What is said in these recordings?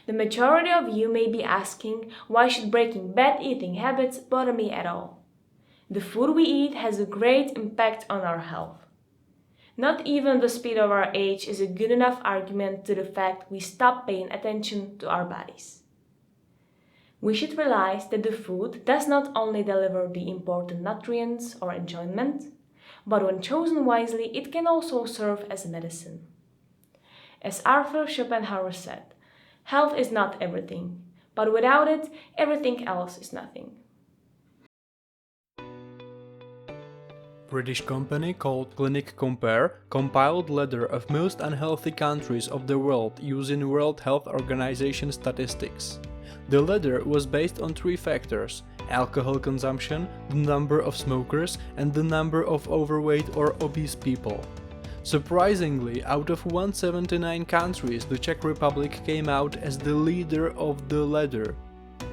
The majority of you may be asking, why should breaking bad eating habits bother me at all? The food we eat has a great impact on our health. Not even the speed of our age is a good enough argument to the fact we stop paying attention to our bodies. We should realize that the food does not only deliver the important nutrients or enjoyment, but when chosen wisely, it can also serve as medicine. As Arthur Schopenhauer said, health is not everything, but without it, everything else is nothing. British company called Clinic Compare compiled letter of most unhealthy countries of the world using World Health Organization statistics. The letter was based on three factors: alcohol consumption, the number of smokers, and the number of overweight or obese people. Surprisingly, out of 179 countries, the Czech Republic came out as the leader of the letter.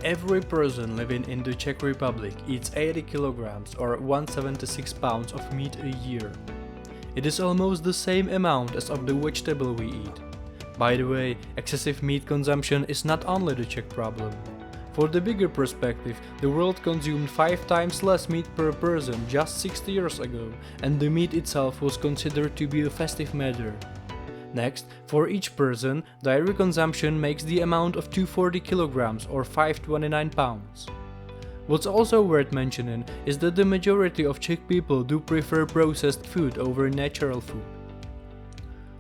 Every person living in the Czech Republic eats 80 kilograms or 176 pounds of meat a year. It is almost the same amount as of the vegetable we eat. By the way, excessive meat consumption is not only the Czech problem. For the bigger perspective, the world consumed 5 times less meat per person just 60 years ago, and the meat itself was considered to be a festive matter. Next, for each person, dairy consumption makes the amount of 240 kilograms or 529 pounds. What's also worth mentioning is that the majority of Czech people do prefer processed food over natural food.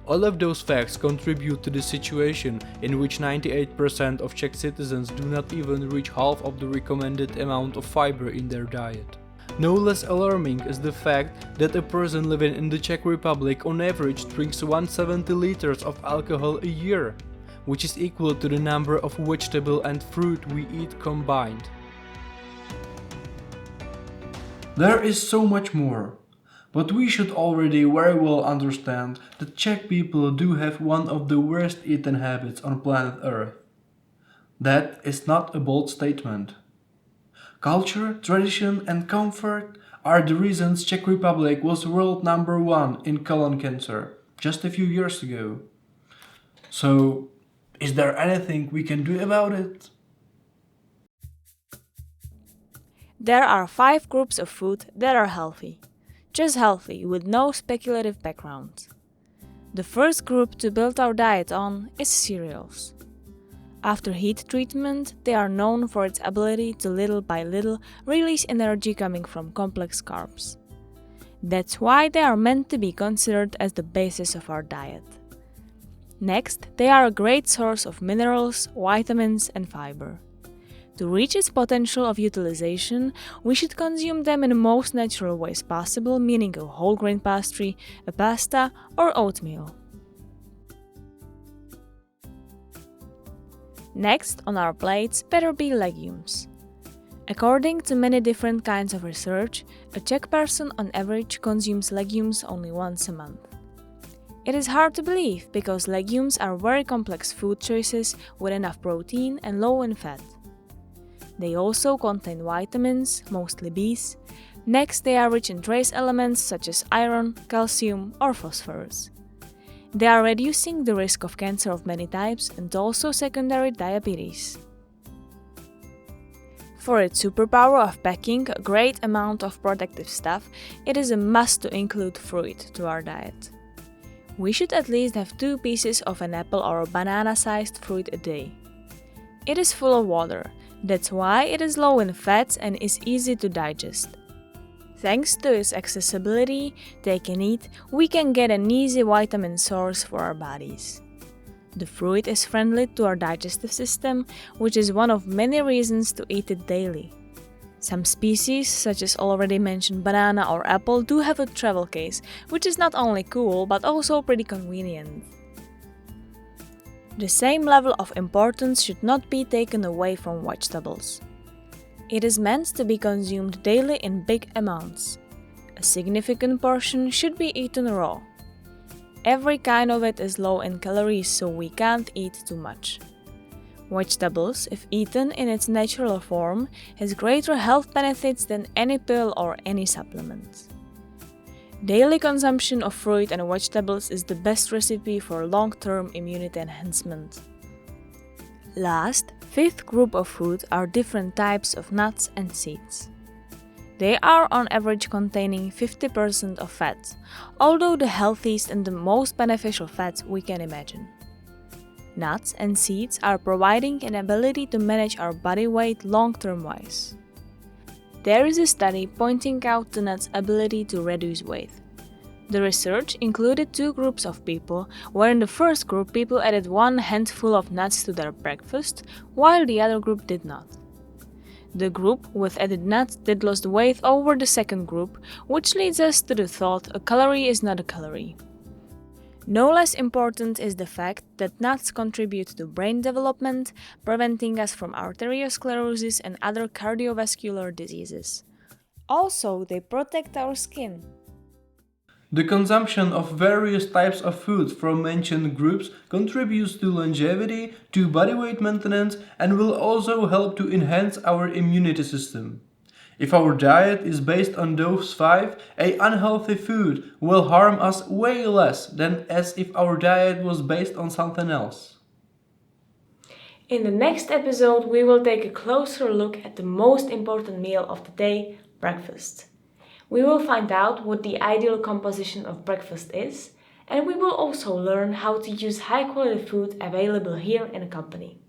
All of those facts contribute to the situation in which 98% of Czech citizens do not even reach half of the recommended amount of fiber in their diet. No less alarming is the fact that a person living in the Czech Republic on average drinks 170 liters of alcohol a year, which is equal to the number of vegetable and fruit we eat combined. There is so much more. But we should already very well understand that Czech people do have one of the worst eating habits on planet Earth. That is not a bold statement. Culture, tradition and comfort are the reasons Czech Republic was world number 1 in colon cancer just a few years ago. So, is there anything we can do about it? There are 5 groups of food that are healthy. Just healthy, with no speculative background. The first group to build our diet on is cereals. After heat treatment, they are known for its ability to little by little release energy coming from complex carbs. That's why they are meant to be considered as the basis of our diet. Next, they are a great source of minerals, vitamins and fiber. To reach its potential of utilization, we should consume them in the most natural ways possible, meaning a whole grain pastry, a pasta or oatmeal. Next on our plates better be legumes. According to many different kinds of research, a Czech person on average consumes legumes only once a month. It is hard to believe because legumes are very complex food choices with enough protein and low in fat. They also contain vitamins, mostly Bs. Next, they are rich in trace elements such as iron, calcium or phosphorus. They are reducing the risk of cancer of many types and also secondary diabetes. For its superpower of packing a great amount of protective stuff, it is a must to include fruit to our diet. We should at least have 2 pieces of an apple or a banana-sized fruit a day. It is full of water. That's why it is low in fats and is easy to digest. Thanks to its accessibility, take and eat, we can get an easy vitamin source for our bodies. The fruit is friendly to our digestive system, which is one of many reasons to eat it daily. Some species, such as already mentioned banana or apple, do have a travel case, which is not only cool but also pretty convenient. The same level of importance should not be taken away from vegetables. It is meant to be consumed daily in big amounts. A significant portion should be eaten raw. Every kind of it is low in calories, so we can't eat too much. Vegetables, if eaten in its natural form, has greater health benefits than any pill or any supplement. Daily consumption of fruit and vegetables is the best recipe for long-term immunity enhancement. Last, fifth group of food are different types of nuts and seeds. They are on average containing 50% of fats, although the healthiest and the most beneficial fats we can imagine. Nuts and seeds are providing an ability to manage our body weight long-term wise. There is a study pointing out the nuts' ability to reduce weight. The research included two groups of people, where in the first group people added one handful of nuts to their breakfast, while the other group did not. The group with added nuts did lose weight over the second group, which leads us to the thought a calorie is not a calorie. No less important is the fact that nuts contribute to brain development, preventing us from arteriosclerosis and other cardiovascular diseases. Also, they protect our skin. The consumption of various types of food from mentioned groups contributes to longevity, to body weight maintenance, and will also help to enhance our immunity system. If our diet is based on those five, an unhealthy food will harm us way less than as if our diet was based on something else. In the next episode, we will take a closer look at the most important meal of the day, breakfast. We will find out what the ideal composition of breakfast is, and we will also learn how to use high-quality food available here in the company.